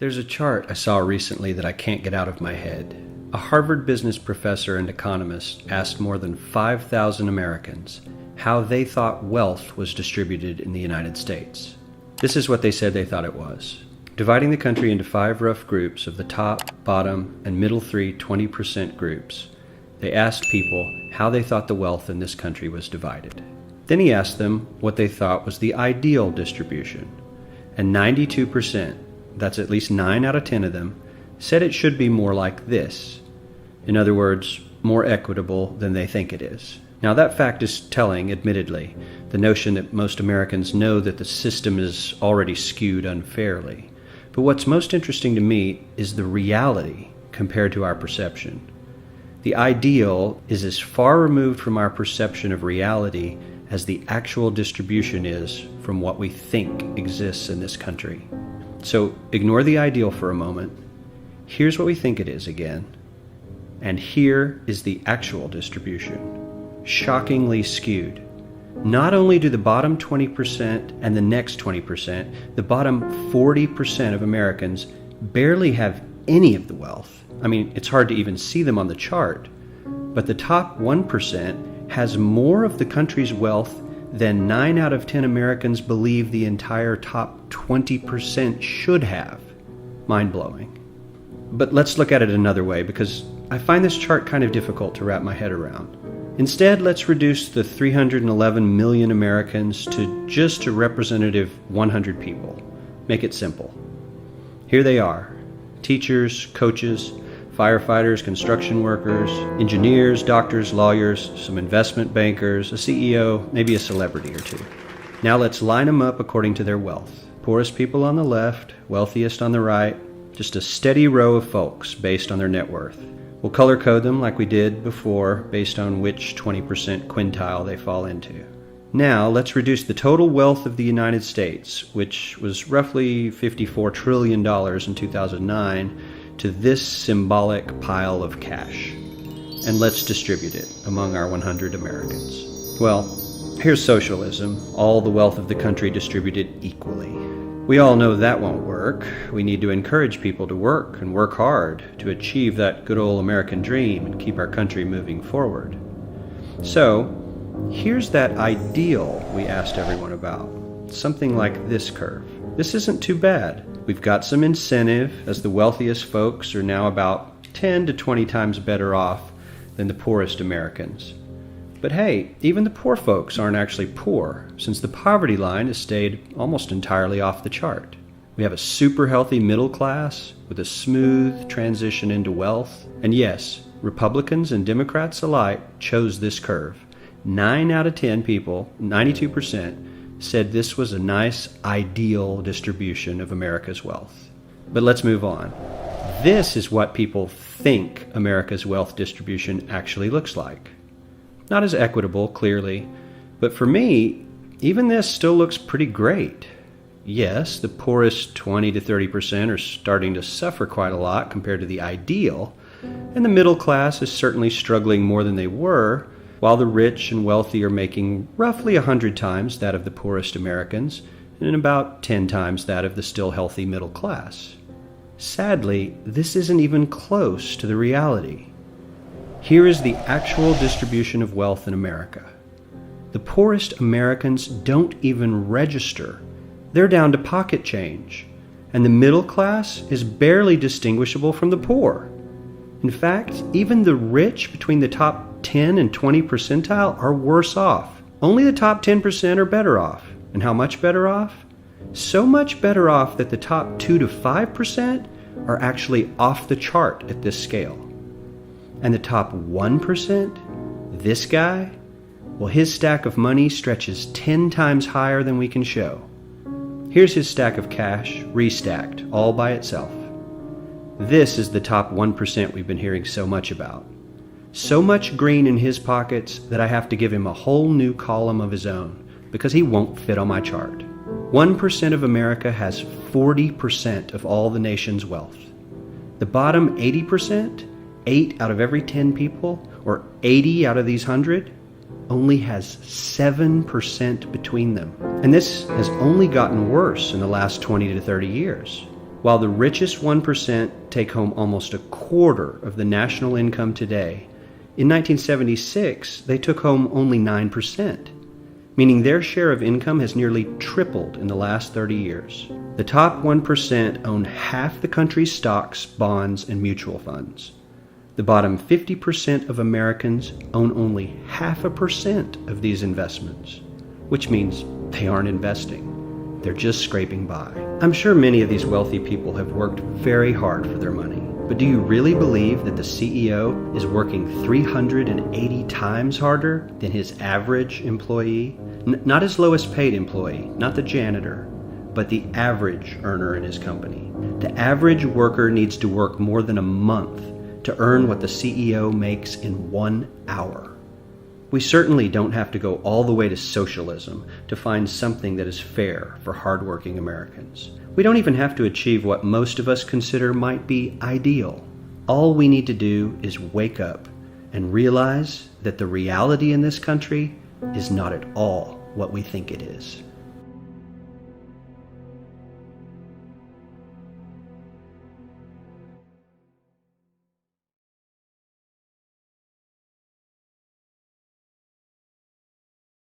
There's a chart I saw recently that I can't get out of my head. A Harvard business professor and economist asked more than 5,000 Americans how they thought wealth was distributed in the United States. This is what they said they thought it was. Dividing the country into 5 rough groups of the top, bottom, and middle 3 20% groups, they asked people how they thought the wealth in this country was divided. Then he asked them what they thought was the ideal distribution. And 92%, that's at least 9 out of 10 of them, said it should be more like this. In other words, more equitable than they think it is. Now that fact is telling, admittedly, the notion that most Americans know that the system is already skewed unfairly. But what's most interesting to me is the reality compared to our perception. The ideal is as far removed from our perception of reality as the actual distribution is from what we think exists in this country. So ignore the ideal for a moment. Here's what we think it is again. And here is the actual distribution. Shockingly skewed. Not only do the bottom 20% and the next 20%, the bottom 40% of Americans barely have any of the wealth. I mean, it's hard to even see them on the chart. But the top 1% has more of the country's wealth than 9 out of 10 Americans believe the entire top 20% should have. Mind-blowing. But let's look at it another way, because I find this chart kind of difficult to wrap my head around. Instead, let's reduce the 311 million Americans to just a representative 100 people. Make it simple. Here they are: teachers, coaches, firefighters, construction workers, engineers, doctors, lawyers, some investment bankers, a CEO, maybe a celebrity or two. Now let's line them up according to their wealth. Poorest people on the left, wealthiest on the right, just a steady row of folks based on their net worth. We'll color code them like we did before based on which 20% quintile they fall into. Now let's reduce the total wealth of the United States, which was roughly $54 trillion in 2009, to this symbolic pile of cash. And let's distribute it among our 100 Americans. Well, here's socialism, all the wealth of the country distributed equally. We all know that won't work. We need to encourage people to work and work hard to achieve that good old American dream and keep our country moving forward. So, here's that ideal we asked everyone about. Something like this curve. This isn't too bad. We've got some incentive, as the wealthiest folks are now about 10 to 20 times better off than the poorest Americans. But hey, even the poor folks aren't actually poor, since the poverty line has stayed almost entirely off the chart. We have a super healthy middle class with a smooth transition into wealth. And yes, Republicans and Democrats alike chose this curve. 9 out of 10 people, 92%, said this was a nice, ideal distribution of America's wealth. But let's move on. This is what people think America's wealth distribution actually looks like. Not as equitable, clearly, but for me, even this still looks pretty great. Yes, the poorest 20 to 30% are starting to suffer quite a lot compared to the ideal, and the middle class is certainly struggling more than they were, while the rich and wealthy are making roughly 100 times that of the poorest Americans, and about 10 times that of the still healthy middle class. Sadly, this isn't even close to the reality. Here is the actual distribution of wealth in America. The poorest Americans don't even register. They're down to pocket change, and the middle class is barely distinguishable from the poor. In fact, even the rich between the top 10 and 20 percentile are worse off. Only the top 10% are better off. And how much better off? So much better off that the top 2 to 5% are actually off the chart at this scale. And the top 1%, this guy, well, his stack of money stretches 10 times higher than we can show. Here's his stack of cash, restacked, all by itself. This is the top 1% we've been hearing so much about. So much green in his pockets that I have to give him a whole new column of his own, because he won't fit on my chart. 1% of America has 40% of all the nation's wealth. The bottom 80%, 8 out of every 10 people, or 80 out of these 100, only has 7% between them. And this has only gotten worse in the last 20 to 30 years. While the richest 1% take home almost a quarter of the national income today, in 1976 they took home only 9%, meaning their share of income has nearly tripled in the last 30 years. The top 1% own half the country's stocks, bonds, and mutual funds. The bottom 50% of Americans own only 0.5% of these investments, which means they aren't investing. They're just scraping by. I'm sure many of these wealthy people have worked very hard for their money, but do you really believe that the CEO is working 380 times harder than his average employee? Not his lowest paid employee, not the janitor, but the average earner in his company. The average worker needs to work more than a month to earn what the CEO makes in 1 hour. We certainly don't have to go all the way to socialism to find something that is fair for hardworking Americans. We don't even have to achieve what most of us consider might be ideal. All we need to do is wake up and realize that the reality in this country is not at all what we think it is.